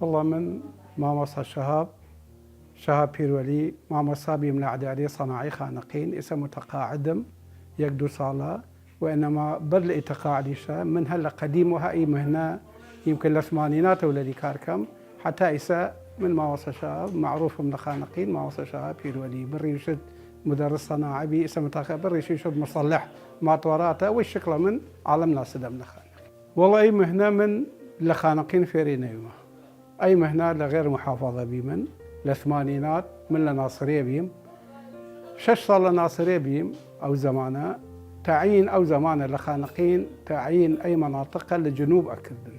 والله من مامۆستا شهاب پیرۆلی مامۆستا بیم لە عەدادی صناعی خانقین ئێستا متقاعدم یەک دوو ساڵە وإنما بەر لە ئیتقاعدیشە من هەر لە قەدیم وها ئەی مهنە يمكن لە ثمانيناتەوە لەدی کارکەم حتا ئێستا من مامۆستا شهاب معروفم لە خانقین مامۆستا شهاب پیرۆلی بڕیشت مدرس صناعي بي اسمه تاخا بريشي شد مصلح ماطوراته والشكل من عالم ناس دم لخانق والله أي مهنة من لخانقين فيرين أيوة أي مهنة لغير محافظة بيمن لثمانينات من لناصرية بيم شش صار لناصرية بيم أو زمانة تعيين أو زمانة لخانقين تعيين أي مناطق لجنوب أكردن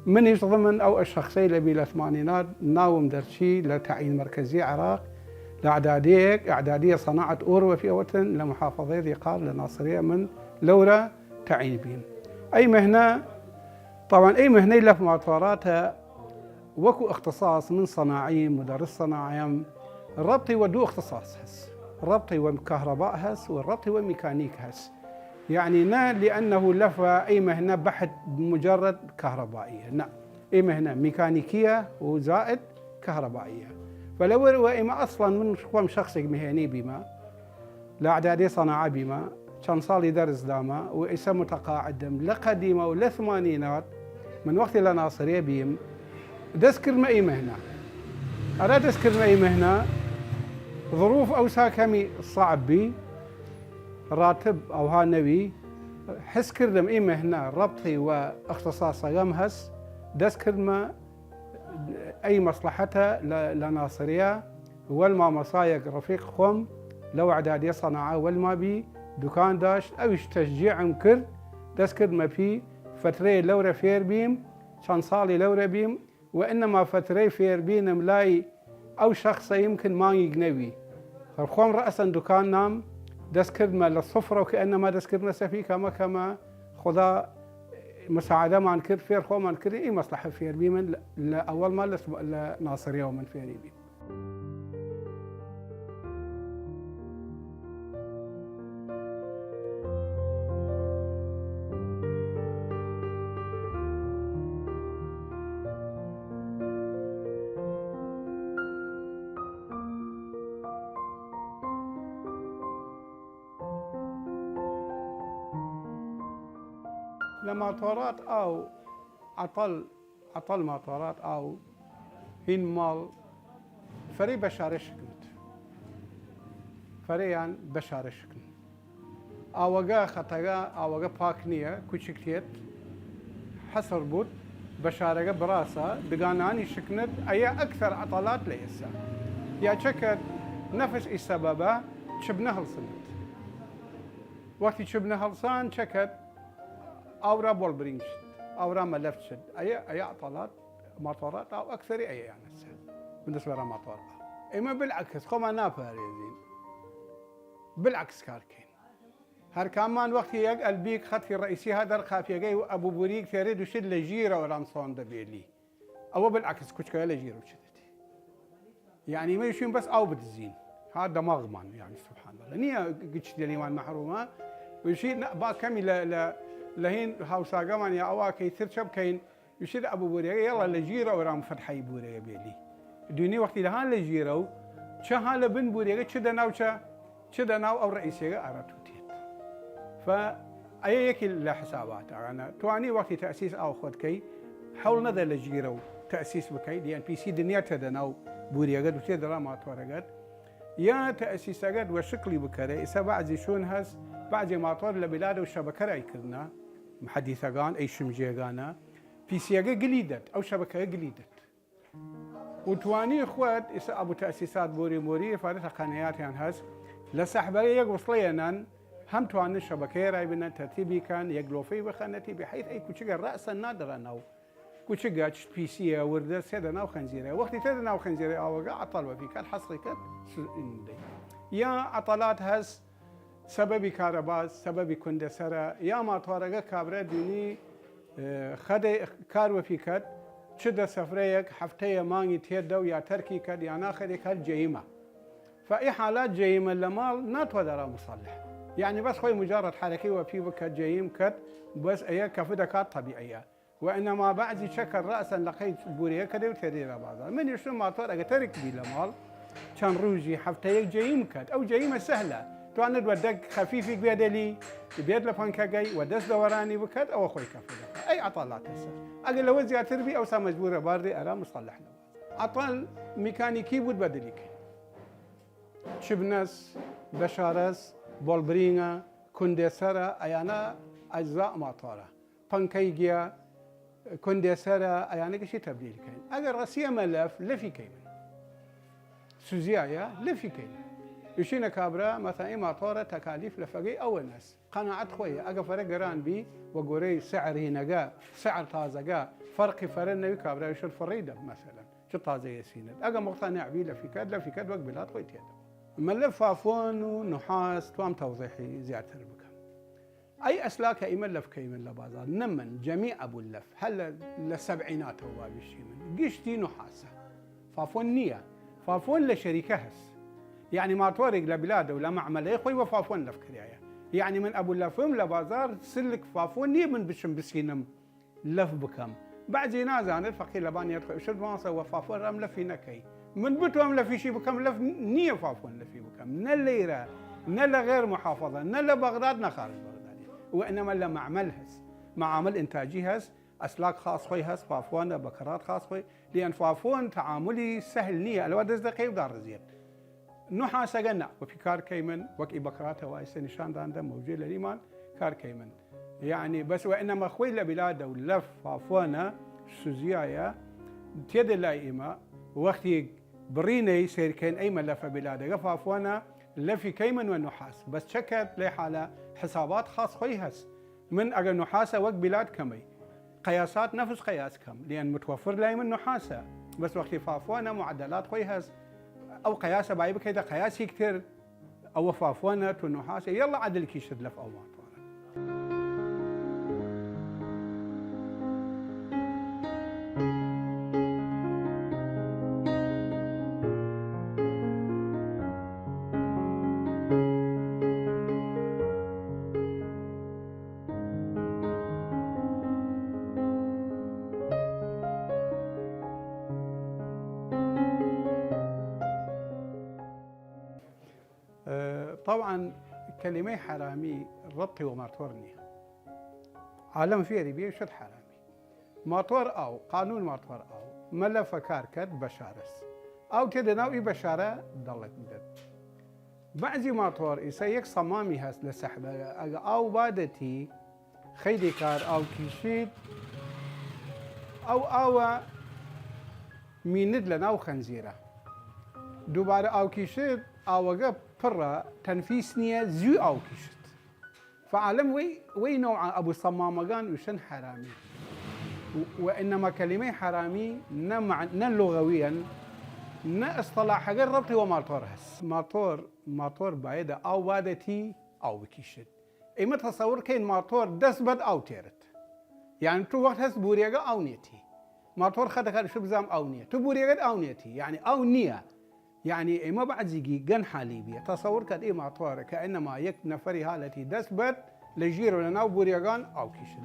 من يضمن أو الشخصية اللي بي لثمانينات ناوم درشي لتعيين مركزي عراق إعدادية صناعة أوروة في وطن لمحافظة ذي قار لناصرية من لورا تعيين بهم أي مهنة طبعا أي مهنة لف معطوراتها وكو اختصاص من صناعي مدرس صناعي الربطي ودو اختصاص هس الربطي وكهرباء هس والربطي وميكانيك هس يعني نا لأنه لف أي مهنة بحث بمجرد كهربائية لا أي مهنة ميكانيكية وزائد كهربائية فلو إما أصلاً من قوم شخصي مهني بما لا إعدادي صناعة بما كان صالي درس داما وإسا متقاعدم لقديمة ولثمانينات من وقت لناصرية بيم دسكر ما أي مهنة أراد دسكر ما أي مهنة ظروف أو ساكمي صعب بي راتب أو هانوي حس كردم أي مهنة ربطي واختصاص يمهس دسكر ما أي مصلحتها لناصرية والما مصايق رفيق خم لو إعدادية صناعة والما بي دكان داش أو تشجيع مكر تذكر ما في فترة لورا فير بيم كان صالي لورا بيم وإنما فترة فير بين ملاي أو شخص يمكن ما يجنبي خم رأسا دكان نام تذكر ما للصفرة وكأنما تذكرنا سفي كما خدا مساعدة ما نكر فير خو ما نكر أي مصلحة فير بيمن لأول ما لناصرية ومن فير بيم لماطورات أو عطل ماطورات أو هين مال فري بشارة شكنت فريان بشارة شكن أوجا خطايا أوجا باكنية كوشكتيت حصر بود بشارة براسة دقاناني شكنت أي أكثر عطلات ليسا يا شكت نفس السببة شبنها الصنت وقت شبنها الصان شكت أورا بولبرينش أورا ملفتشد أي عطلات مطارات أو أكثر أي يعني بالنسبة للمطارات إما بالعكس خو ما نافاريزين بالعكس كاركين هر كمان وقت يقل بيك خطي الرئيسي هذا الخافية جاي أبو بوريك تريد وشد لجيرة ورانصون دبيلي أو بالعكس كشكا لجيرة وشدتي يعني ما يشون بس أو بتزين هذا مغمن يعني سبحان الله نية قتش الإيمان محرومة ويشيل با كمي لهين هاوسا قمان يا أواكي ترشب كين يشيل أبو بوريا يلا لجيرة ورام فتحي بوريا بيلي دوني وقت لهان لجيرة شهان لبن بوريا شدا ناو أو رئيسية أراتوتيت فأي يكي لحسابات أنا تواني وقت تأسيس أو خد كي حول نذا لجيرة تأسيس بكي لأن بي سي دنيا تدا ناو بوريا قد وتدرا ما تورقت يا تأسيس قد وشكلي بكرة إسا بعد شون هس بعد ما طور لبلاد والشبكة راي كذنا محدثة قان أي شمجة قانا في سياقة قليدت أو شبكة قليدت وتواني إخوات إسا أبو تأسيسات بوري فارتها قنيات يعني هس لسحبة يقوصلينا هم تواني الشبكة راي بنا ترتيبي كان يقلو فيه بخانتي بحيث أي كوشيقة رأسا نادرا ناو كوشيقة بي سي وردة سيدا ناو خنزيرة وقت تيدا ناو خنزيرة أو عطل وفي كان حصري كت يا عطلات هس سببي كهرباء سببي كندسرة يا ما طارقة كابرة دوني خد كارو في كد شد سفريك حفتية ماني تيدا ويا تركي كد يا ناخذك هالجيمة فأي حالات جيمة لمال ناتودر مصلح يعني بس خوي مجرد حركي وفي بك جيم كد بس أي كفدكات طبيعية وإنما بعد شكل رأسا لقيت بوريه كده وتريرا بازار من يشتم ماطور أقترك بي لمال كان روجي حفتيك جايمكت أو جايمة سهلة توانت ودك خفيفك بيدلي بيد لفانكا جاي ودس دوراني بكت أو أخوي كفي أي عطلات هسه أقول لو زيادة تربي أو مجبورة باردي أرى مصلح له عطل ميكانيكي بود بدليك شبنس بشارس بولبرينغا كونديسرا أيانا أجزاء ماطورة بانكيجيا كونديسرا أيانا كشي تبديل كاين أجر راسية ملف لفي كاين سوزيايا لفي كاين يشينا كابرا مثلا ماطورة تكاليف لفقي أو الناس قناعت خويا أجا فرق جران بي وقوري سعر هنا سعر طازة فرق فرنا كابرا يشر فريدة مثلا شو طازة يسيند أجا مقتنع بي لفي كاد وقبلات خويت يدا ملف فافون ونحاس توام توضيحي زيادة بك أي أسلاك أي ملف كيمن لبازار نمن جميع أبو اللف هل للسبعينات هو بيشي من قشتي نحاسة فافون نية فافون لشركة هس يعني ما تورق لبلاده ولا معمل يخوي وفافون لف كريايا يعني من أبو اللفهم لبازار سلك فافون نية من بشم بسينم لف بكم بعد زينازان الفقير لباني يدخل شد ما سوى فافون رام لفي نكي من بتوام لفي شي بكم لف نية فافون لفي بكم نليرة نلا غير محافظة نلا بغداد نخارج بغداد وإنما لا معمل هس معامل إنتاجي هس أسلاك خاص خوي هس فافون بكرات خاص خوي لأن فافون تعاملي سهل نية الودز دقيق دار زين نحاس قلنا وفي كار كيمن وكي بكرات وايس نشان داندا موجود للإيمان كار كيمن يعني بس وإنما خوي لبلاده ولف فافونا سوزيايا تيد اللايمة وقتي بريني سير كان أي ملف بلاده فافونا لفي كيمن والنحاس بس شكت لي حالة حسابات خاص خوي هس من أجل نحاسة وقت بلاد كمي قياسات نفس قياس كم لأن متوفر لي من نحاسة بس وقت فافونا معدلات خوي هس أو قياسة بايبك كذا قياسي كتير أو فافونا والنحاسة يلا عدل كيشد لف أو ماطورة طبعا كلمة حرامي ربطي وماطورني عالم في ربيع شد حرامي ماطور أو قانون ماطور أو ملف كاركت بشارس أو كده نوعي بشارة ضلت مدد بعضي ماطور يسيك صمامي هس لسحبة أو بادتي خيدي كار أو كيشيد أو ميند لنا أو خنزيرة دوباره أو كيشيد أو قب فرة تنفيسنية زو أو كيشت فعلم وي نوع أبو صمامجان وشن حرامي وإنما كلمة حرامي ن لغويا ن اصطلاح غير ربطي وماطور هس ماطور بعيدة أو بادتي أو بكيشت إما تصور كين ماطور دسبت أو تيرت يعني تو وقت هس بوريغا أو نيتي ماطور خدك شو بزام أو نية تو بوريغا أو نيتي يعني أو نية يعني ما بعد زيجي جن حليبية تصور كده ماطور كأنما يك نفري هالتي دسبت لجيرو لنا بوريغان أو كيشن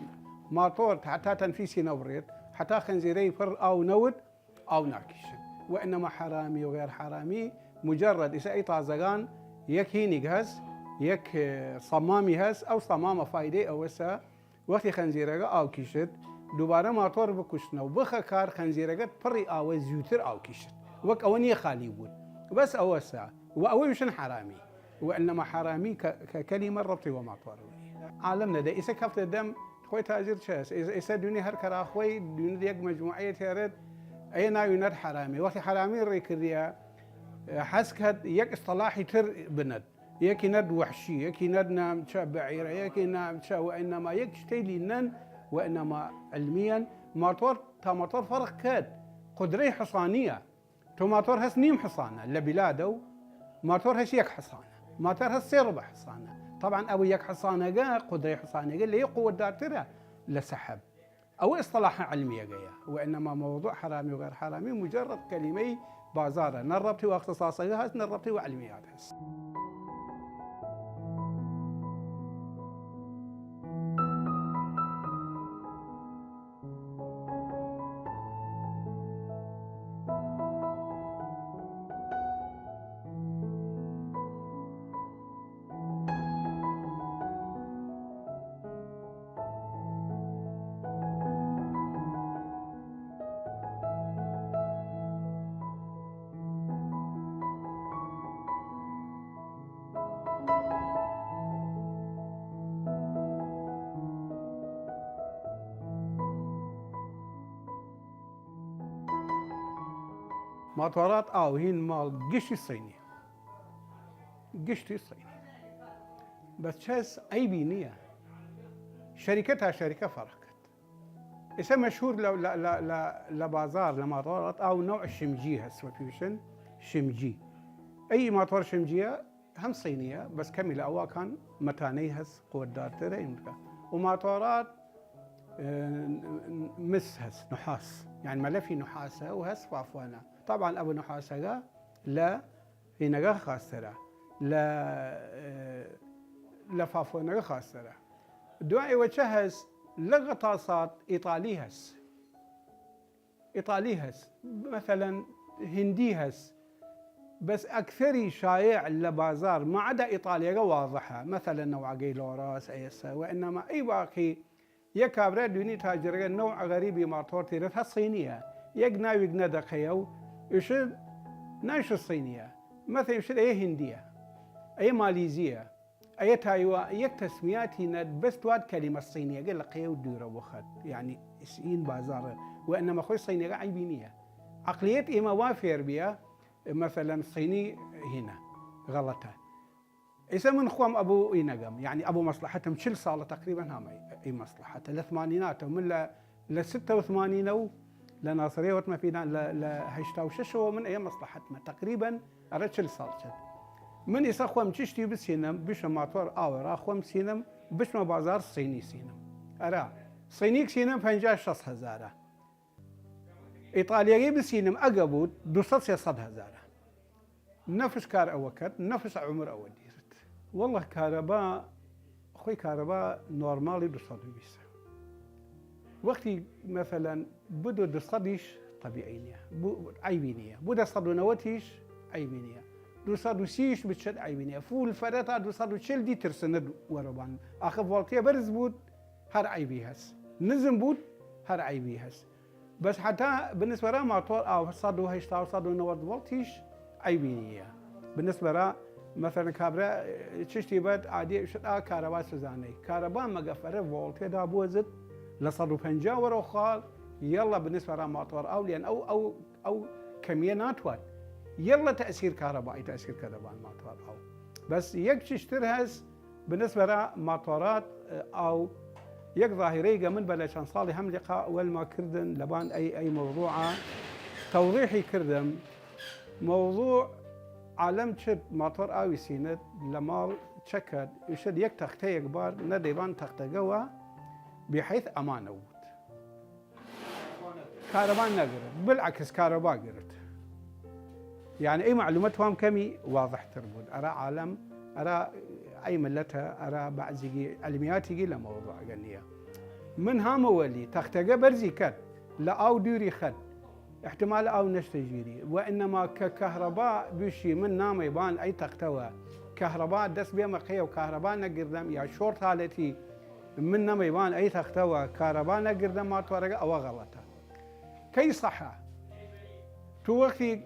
ماطور حتى تنفيسي نوريت حتى خنزيري فر أو نود أو ناكيشن وإنما حرامي وغير حرامي مجرد إذا أي طازقان يك هيني جهز يك صمامي هز أو صمامة فايدة أو وسا وقت خنزيرة أو كيشت دوباره ماطور بكشنا وبخا كار خنزيرة فري أو زيوتر أو كيشت وك أونية خالي بود بس أوسع وأوي مشان حرامي وإنما حرامي ككلمة ربطي وماطور عالمنا ده إذا كفت الدم خوي تاجر شاس إذا دوني هركرا خوي دوني ديك مجموعية تيرد أينا يناد حرامي وقت حرامي ريكريا حسكت يك اصطلاحي تر بند يك ند وحشي يك ند نام بعيرة يك نام وإنما يك شتيلي نن وإنما علميا ماطور فرق كاد قدري حصانية تو ماطور هس نيم حصانة لبلاده ماطور هس يك حصانة ماطور هس سيربع حصانة طبعا أبو يك حصانة جا قدري حصانة قال لي قوة دارترة لسحب أو اصطلاح علمية جاية وإنما موضوع حرامي وغير حرامي مجرد كلمي بازارة نربتي واختصاصيها هس نربتي وعلميات هس ماطورات هين مال قشتي الصيني، قشتي الصيني، بس شاس عيبي نية شركتها شركة فرقت. اسم مشهور لبازار لماطورات أو نوع الشمجي هسه فيوشن شمجي. أي ماطور شمجية هم صينية بس كمل أوا كان متاني هس قوة دارتها يمكن. وماطورات مس هس نحاس، يعني ملفي نحاسة وهس فافوانا. طبعا أبو نحاسة لا هنا خاسرة لا فافوانا خاسرة. دعي وجهز لغطاسات إيطالي هس مثلا هندي هس، بس أكثري شائع لبازار ما عدا إيطاليا واضحة، مثلا نوع جيلوراس أيسا، وإنما أي باقي يكابرا دوني تاجر نوع غريب ماطور تيرتها الصينية يقنا ويقنا دقيو يشد نايش الصينية مثلا يشد أي هندية أي ماليزية أي تايوا يك تسميات هنا بس تواد كلمة الصينية قال لك ودورة وخد يعني سين بازار، وإنما خوي الصينية عيبينية عقلية إما وافر بيها مثلا الصيني هنا غلطة. إذا من خوام أبو إينقم يعني أبو مصلحتهم شل صالة تقريبا هم أي مصلحته الثمانينات ومن ل 86 لناصرية وما فينا لهشتا وششوا من أي مصلحتنا تقريبا أرد شل صالة من إذا خوام تشتي بسينم بش ماطور أورا خوام سينم بش ما بازار صيني سينم أرا صينيك سينم 50,000 إيطاليا بسينم أقبود 200,000 نفس كار أوكت نفس عمر أو ديرت والله كهرباء خوي كهرباء نورمالي 200 بيسا وقتي مثلا بدو 200 طبيعية عيبينية بودا 290 عيبينية 230 بتشد عيبينية فول فرتا 240 دي ترسند وربان آخر فولتيا برز بود هر عيبي هس نزم بود هر عيبي هس بس حتى بالنسبة لها ماطور أو صدو هشتا صدو نورد فولتيش عيبينية بالنسبة لها مثلا كابرا تشتي بد عادي شتا كهرباء سوزاني كهرباء مقفرة فولتي دا بوزد لصدو 50 ورا خال يلا بالنسبة لها ماطور أو لأن أو كمية ناتوات يلا تأثير كهربائي تأثير كهرباء الماطور أو بس يك تشتريهز بالنسبة لها ماطورات أو يك ظاهرية من بلشان صالي هم لقاء والما كردن لبان أي موضوعة توضيحي كردم موضوع عالم شد ماطور آوي سيند لمال شكد يشد يك تختي كبار نديبان تختي جوا بحيث أمانة وود كهرباء نقرت بالعكس كهرباء قرت يعني أي معلوماتهم كمي واضح تربود أرى عالم أرى أي ملتها أرى بعزي علمياتي لموضوع قنية من هام ولي تختي برزي كد لا أو دوري خد احتمال أو نشتجيري وإنما ككهرباء بشي من نام يبان أي تقتوى كهرباء دس بيا مقية وكهرباء نقردم يا شورت حالتي من نام يبان أي تقتوى كهرباء نقردم ما تورق أو غلطة كي صحة تو وقتي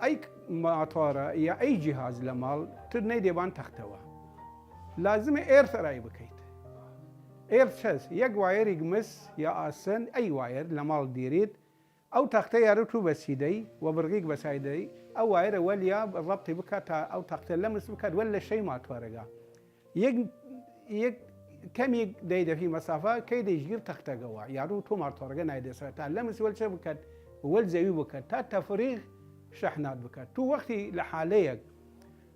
أي ماطورة يا أي جهاز لمال تدني ديبان تقتوى لازم إيرث رأي بكيت إيرث شاس يق واير يقمس يا أسن أي واير لمال ديريد أو تختي رتو بسيدي وبرقيق بسايدي أو واير وليا بالضبط بكتا أو تختي لمس بكت ولا شيء ما تورقا يق كم يديده في مسافة كيد يجير تختي جوا يارو تو ما تورقا نايد سرتا لمس ولا شيء بكت ولا زي بكت تا تفريغ شحنات بكت تو وقتي لحاليك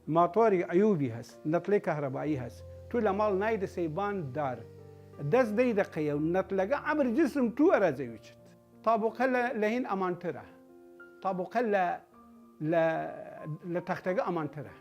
ما طوري عيوبي هس نطلي كهربائي هس تو لمال نايد سيبان دار دس دي دقيقة ونطلقا عبر جسم تو أرازي وجت طابق هلا لهين أمانتره طابق هلا لتختجة أمانتره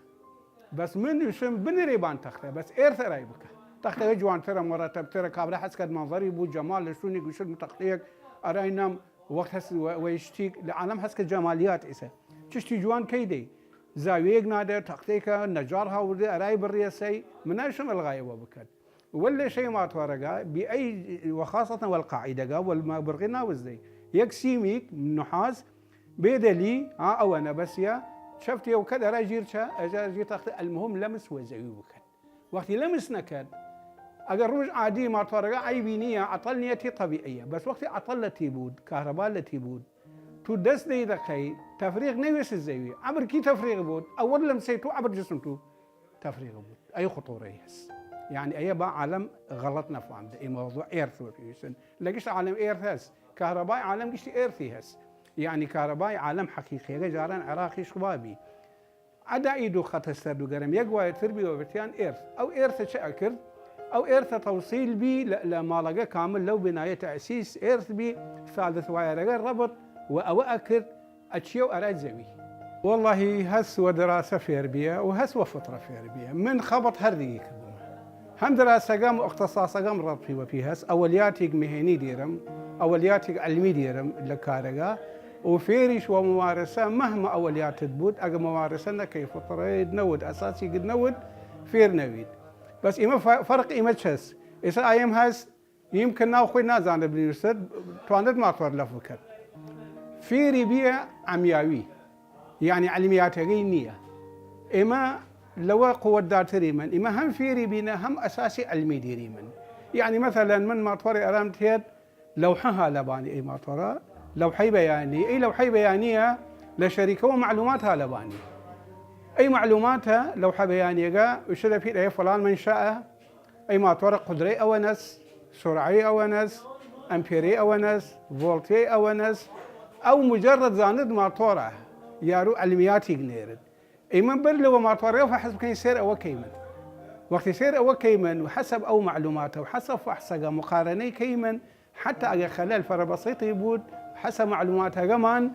بس من يشم بنريبان تختة بس إيرث رايبك تختجة جوان ترى مرتب ترى كابلا حسكت منظري بو جمال لشوني وشد متقليك أراينام وقت هس ويشتيك لعالم حسكت جماليات إسا تشتي جوان كيدي زاوية نادر تختيك نجارها ودي أراي بالرياسي من أيشم الغاية وبكت ولا شيء ما تورقا بأي وخاصة والقاعدة والما برغنا وزي يكسيميك من نحاس بيدلي أو أنا بس يا شفت يا وكذا راجير أجي تاخذ المهم لمس وزيوبك وقت لمس نكد أجروج عادي ما تورقا عيبينية عطلنيتي طبيعية بس وقت عطلتي بود كهرباء التي بود تو دست دی دقی تفریق نویس زیوی عبر کی تفریق بود اول لم سيتو عبر جسم تو تفريغ بود اي خطوره هس يعني اي با عالم غلط نفهم اي موضوع ايرث وفيسن لقيش عالم ايرث هس كهرباء عالم قشت ايرثي هس يعني كهرباء عالم حقيقي جاران عراقي شبابي عدا ايدو خط استردو قرم يقوى تربي وبتيان ايرث او ايرث شاكر او ايرث توصيل بي لما لقى كامل لو بنايه تاسيس ايرث بي ثالث واير ربط واكد اتشيو اراد زوي والله هس ودراسه في اربيه وهس وفطره في اربيه من خبط هردي هم دراسه قام واختصاص قام ربطي وفي هس اولياتي مهني ديرم اولياتي علمي ديرم لكارغا وفيرش وممارسه مهما اوليات تبود اجا ممارسه كيف فطره نود اساسي قد نود فير نويد بس إما فرق إما تشس إذا أيام هاس يمكن ناخذ نازان بنيوسد تواند ما طور لفكر في ربيع عمياوي يعني علميات غينية إما لو قوة داتري من إما هم في ربينا هم أساسي علمي ديري من يعني مثلا من ما طوري أرامتيد لوحها لباني أي ما طورا لوحي بياني أي لوحي بيانية لشركة ومعلوماتها لباني أي معلوماتها لوحة بيانية وشذا في أي فلان منشأة أي ما طرق قدري أونس سرعي أونس أمبيري أونس فولتي أونس أو مجرد زاند ما طرق يارو علمياتي جنيرد أي من برلو ما طرق فحسب كان يصير أو كيمن وقت يصير أو كيمن وحسب أو معلوماته وحسب فحصة مقارنة كيمن حتى أجا خلال فرق بسيط يبود حسب معلوماتها كمان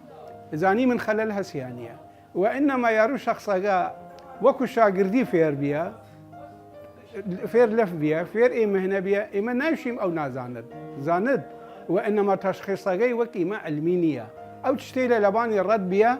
زاني من خلالها سيانية وإنما يارو شخص وكو شاقردي فير بيا فير لف بيا فير إيه مهنة بيا إما نايشيم أو نازاند زاند وإنما تشخيص وكيما علمينية أو تشتيل لباني الرد بيا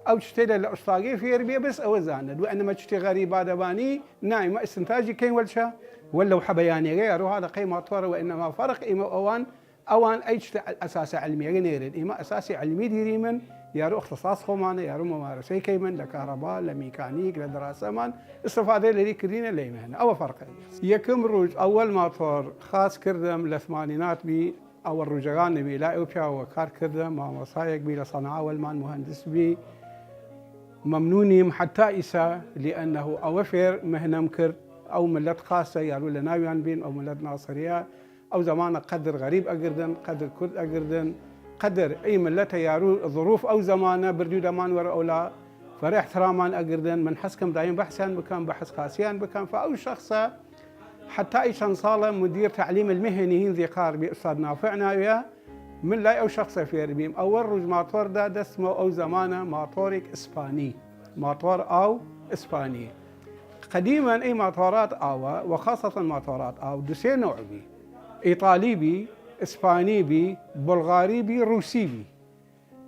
أو تشتيل لأستاقي فير بيا بس أو زاند وإنما تشتي غريبة دباني نايمة استنتاجي كين والشا ولا وحبياني غيرو هذا قيمة طورة وإنما فرق إما أوان أي أساس علمي غيرد إما أساسي علمي ديري من يارو اختصاص خمانه يارو ممارسه كيمن لكهرباء لميكانيك لدراسه من استفاده اللي كرينا لي مهنه او فرق يكم روج اول ما طور خاص كردم للثمانينات بي اول رجعان بي لا اوبيا وكار كردم مع مصايق بي لصنعاء والمان مهندس بي ممنوني حتى إسا لانه اوفر مهنه مكر او ملت خاصه يارو لناويان بين او ملت ناصريه او زمان قدر غريب اقردن قدر كرد اقردن قدر أي ملته يارو ظروف أو زمانه بردو دمان ورا أولا فرح احترامان أقردن من حسكم دايم بحثان بكان بحث خاصيان بكان فأو شخصة حتى أي شنصالة مدير تعليم المهني ذي قار بأستاذ نافعنا ويا من لا أو شخصة في ربيم أول رج ماطور دا دسمو أو زمانه ماطورك إسباني ماطور أو إسباني قديما أي ماطورات آوا وخاصة ماطورات آو دوسي نوع بي إيطالي بي إسباني بي بلغاري بي روسي بي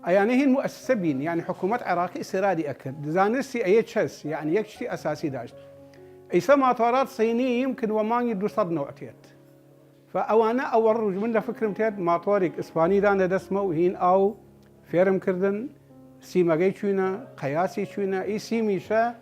يعني هي المؤسسة بين يعني حكومة عراقي استرادي أكد زانسي أي تشس يعني يكشتي أساسي داشت إيسا ماطورات صينية يمكن وما يدو صد نوعتيت فأوانا أول رج من فكر متيت ماطوريك إسباني دانا دسمو هين أو فيرم كردن سيما جيتشونا قياسي شونا إي سيميشا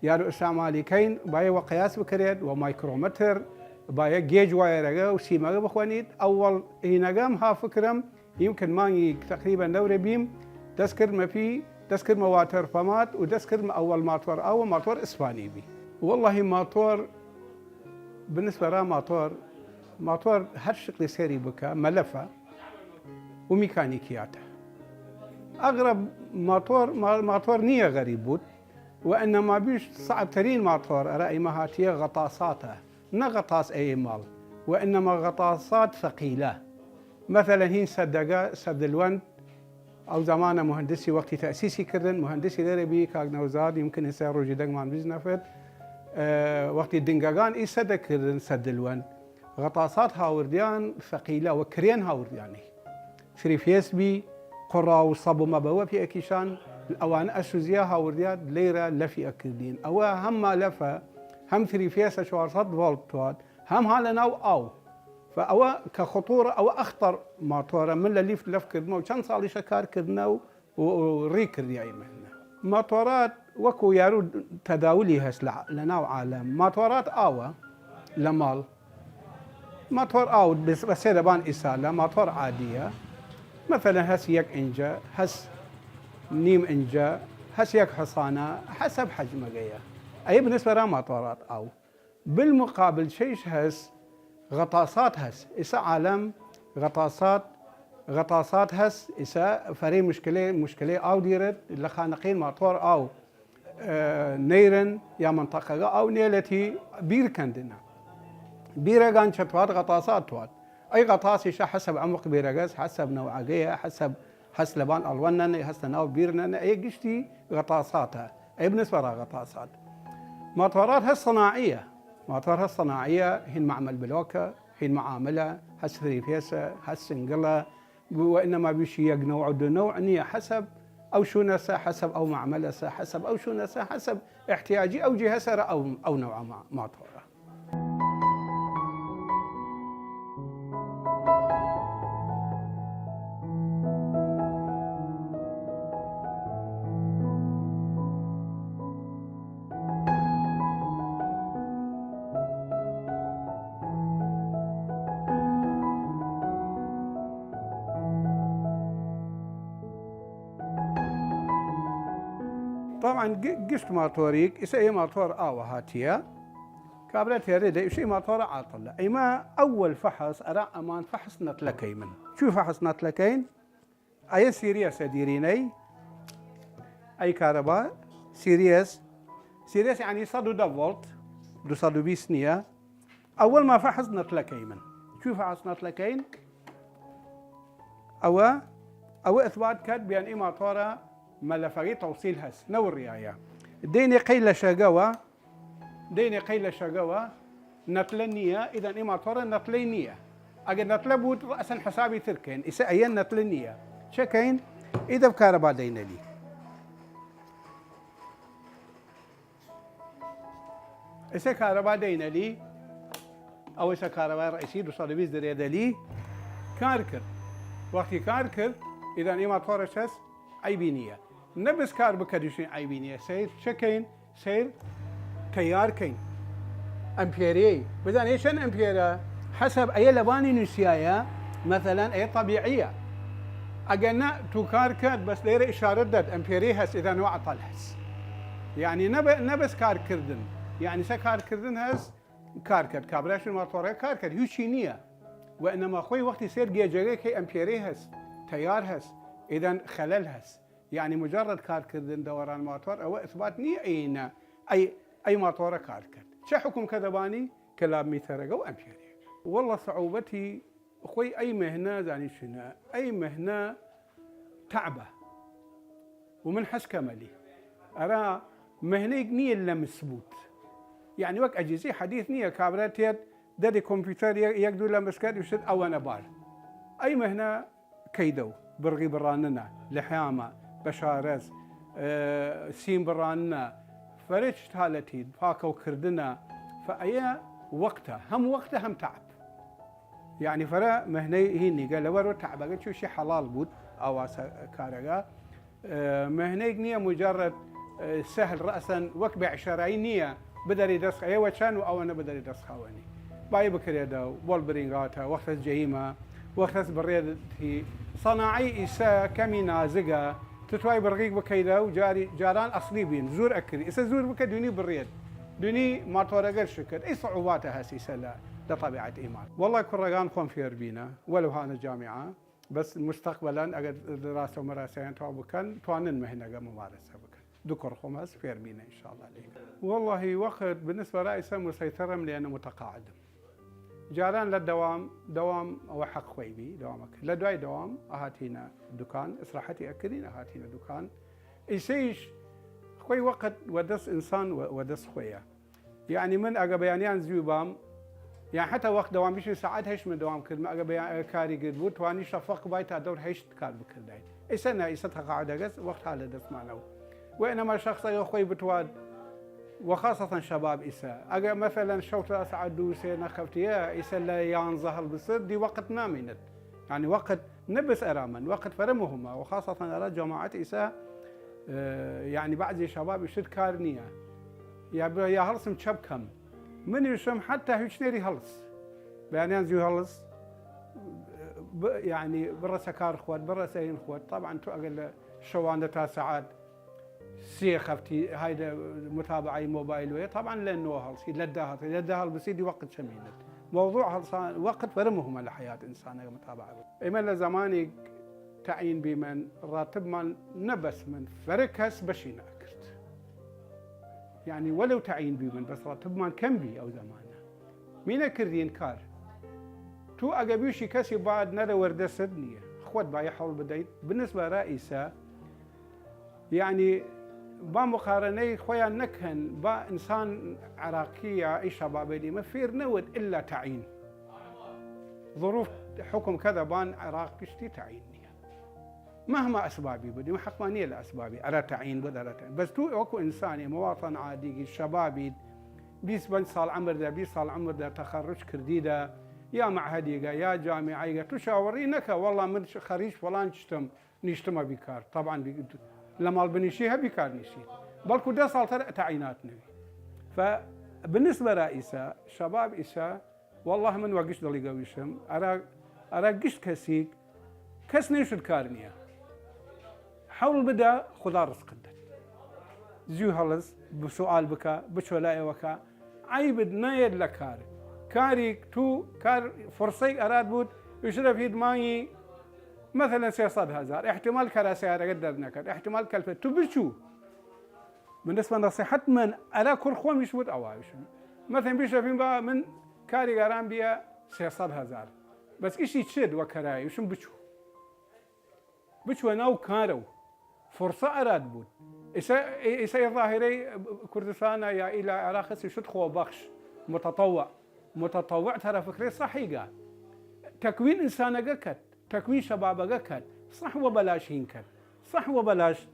يارو استعمالي كين باي وقياس بكريد ومايكرومتر بايا جيج وايرغا وسيما بخوانيت اول هينغام ها فكرم يمكن ماني تقريبا دوري بيم تذكر ما في تذكر مواتر فمات وتذكر ما اول ماطور او ماطور اسباني بي والله ماطور بالنسبه را ماطور هر شكل سيري بكا ملفه وميكانيكياته اغرب ماطور نيه غريبوت وانما بيش صعب ترين ماطور اراي مهاتيه غطاساته نا غطاس أي مال وإنما غطاسات ثقيلة مثلا هين سد الوند أو زمان مهندسي وقت تأسيسي كردن مهندسي غير بي كاغ نوزاد يمكن يسيروا جدق مان بيزنفت وقت الدنقاقان إي سد كردن سد الوند غطاسات هاورديان ثقيلة وكرين هاوردياني ثريفيس بي قرى وصبو مبوا في أكيشان الأوان أسوزيا هاورديان ليرة لفي أكردين أو هم لفا هم 3 فيس 400 فولت هم هالناو أو فأو كخطورة أو أخطر ماطورة من اللي في لف كردنا وكان صار لي شكار كردنا وريكر يا مهنا ماطورات وكو يارو تداولي هس لناو عالم ماطورات أوا لمال ماطور أو بس هذا بان إسالة ماطور عادية مثلا هس يك إنجا هس نيم إنجا هسيك حصانة حسب حجمه جاية أي بالنسبة لها مطارات أو بالمقابل شيش هس غطاسات هس إسا عالم غطاسات هس إسا فري مشكلة أو ديرت لخانقين مطور أو نيرن يا منطقة أو نيلتي بير كندنا بيرغان شتوات غطاسات توات أي غطاس يشا حسب عمق بيرغاز حسب نوعية حسب لبان ألواننا حسب نوع بيرنا أي قشتي غطاساتها أي بالنسبة لها غطاسات مطاراتها الصناعية مطارها الصناعية هن معمل بلوكة هن معاملة هس ثريفيسة هس سنقلة وإنما بيشي يقنوع نوع نية حسب أو شو نسا حسب أو معملة حسب أو شو نسا حسب احتياجي أو جهة سرة أو نوع مطورة. طبعا قشت ماطوريك إسا ماطور هاتيا كابلات يريد إشي ماطور عاطلة أي ما أول فحص أرى أمان فحص نتلكي من شو فحص نتلكين أي سيريس ديريني أي كهرباء سيريس يعني صدو دا فولت دو صدو بيسنية أول ما فحص نتلكي من شو فحص نتلكين أو إثبات كاد بأن إي ماطورة ملفري توصيل هس نو الرياية ديني قيل شقوة نتلنية إذا إما طورة نتلينية أجل نتلبود رأسا حسابي تركين إسا أين نتلنية شكين إذا بكهرباء دينا لي إسا كهرباء دينا لي أو إسا كهرباء رئيسي دو صالبيز دريادة لي كاركر وقتي كاركر إذا إما طورة شس عيبينية نبس كار بكدوشين عيبينية سير شكين سير تيار كين امبيري بدان ايشن امبيرا حسب اي لباني نسيايا مثلا اي طبيعيه اجنا تو كار كاد بس دايره اشاره دد امبيري هس اذا نوع طلحس يعني نبس كار كردن يعني سكار كردن هس كار كد كابراش الموتور كار كد هيوشينيه وانما خوي وقت يصير جيجري كي امبيري هس تيار هس اذا خلل هس يعني مجرد كار كردن دوران موتور او اثبات نيه اينا أي ماطورة كاركت شو حكم كذباني كلام ميثرقة وأمبيري والله صعوبتي أخوي أي مهنة يعني شنو أي مهنة تعبة ومن حس كملي أرى مهنة نية إلا مسبوت يعني وقت أجهزة حديث نية كابرات يد دادي كمبيوتر يقدر لمسكات يشد أو أنا بار أي مهنة كيدو برغي براننا لحيامة بشارز سين براننا فريش هالتي فاكو كردنا فأيا وقتها هم تعب يعني فرا مهني هيني قال ورو تعب قلت شو شي حلال بود أو كارجا مهني نية مجرد سهل رأسا وكبع عشرين نية بدري دسخ أي وشان أو أنا بدري دسخ خواني باي بكريدا والبرينغاتا وقت الجهيمة وقت بريد هي صناعي إسا كمي نازقة تتواي برقيق بكيدا وجاران أصلي بين زور أكري إسا زور بك دوني بريد دوني ما تورقر شكر أي صعوباتها هسيسا لطبيعة إيمان والله كل رقان خوان في ربينا ولو هانا جامعة بس مستقبلا أقد دراسة ومراسين توابكن توانن مهنة ممارسة بكن ذكر خمس في ربينا إن شاء الله عليك والله وقت بالنسبة رئيسا مسيطرة لأنه متقاعد جاران دوام أو حق خويبي دوامك لدواي دوام أهاتينا دكان إصراحتي أكدين أهاتينا دكان إيشيش خوي وقت ودس إنسان ودس خويا يعني من أجابيانيان زيوبام يعني حتى وقت دوام بيش ساعات هيش من دوام كلمة أجابيان كاري قد بوت واني شفق بايت دور هيش كار بكردين إيسنا إيستها قاعدة جس وقت هذا دس معناه وإنما شخص خوي بتواد وخاصة شباب إسا أجا مثلا شوطة أسعد دوسي نخفتيا إسا لا ينظهر بصير دي وقت نامينت يعني وقت نبس أرامن وقت فرمهما وخاصة أرى جماعة إسا يعني بعض شباب يشد كارنية يا هلس متشبكم من يشم حتى هيشنيري هلس بيانيان زيو هلس يعني برا سكار خوات برا سين خوات طبعا تو أقل شوانده تا ساعات سي خفتي هايدا متابعه موبايل ويا طبعا لانه هالسي لداها بسيدي وقت شمينت موضوع وقت فرمهم لحياه انسان متابعه اما زماني تعيين بمن راتب من نبس من فركس بشينا اكرت يعني ولو تعيين بمن بس راتب من كم بي او زمانه مين كردين كار تو اجابيشي كسي بعد نرى ورده سدنيه اخوات باي حول بديت بالنسبه رئيسه يعني با مقارنه خويا نكهن با انسان عراقيه اي شبابي ما فير نود الا تعيين ظروف حكم كذا بان عراق كشتي تعييني مهما اسبابي بدي حقانيه لاسبابي على تعيين بدل تعيين بس تو اكو انسان مواطن عادي شبابي 20 سال عمر ده 20 سال عمر ده تخرج كرديده يا معهديقه يا جامعيه تشاورينك والله من خريج فلان نشتم بكار طبعا لما البنيشيها بكار نشيد بلكو ده صار تعيينات نبي فبالنسبه رئيسه شباب إسا والله من وقش دلي قويشم أرى قش كسيك كس نيشد كارنيا حول بدا خدا رزق قدت زيو هلز بسؤال بكا بشولاي وكا عيبد نايد لكار كاريك تو كار فرصي أراد بود يشرف يد ماي مثلا 600,000 احتمال كرا سيارة قدر نكر احتمال كلفة تبشو بالنسبة لنصيحة من ألا كل خوم يشبت أوايشن مثلا بيشرفين بقى من كاري قران بيا 600,000 بس إيش يتشد وكراي وشم بشو ناو كارو فرصة أراد بود إسا ظاهري كردستان يا إلى عراق يشد خو بخش متطوع ترى فكري صحيحة تكوين إنسان قكت تكوين شباب قكت صح وبلاش هينكت صح وبلاش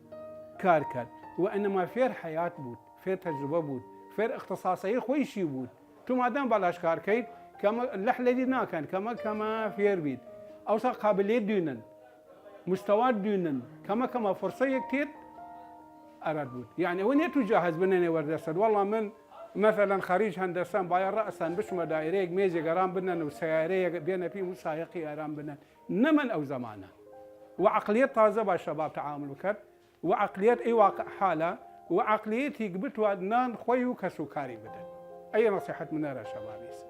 كاركت وإنما فير حياة بود فير تجربة بود فير اختصاصي خويشي بود تو ما دام بلاش كاركيت كما اللحلة دي ناكن كما فير بيد أوسع قابلية دونن مستوى دونن كما فرصة كتير أراد بود يعني وين يتجهز بنني وردسد والله من مثلا خريج هندسة باير رأسا بش مدايريك ميزي قرام بنن وسيارية بينا في مسايقي قرام بنن نمن أو زمانه وعقلية طازة بالشباب تعامل وكت وعقلية أي واقع حالة وعقلية يقبت وادنان خويو كسوكاري بدن أي نصيحة من شبابيس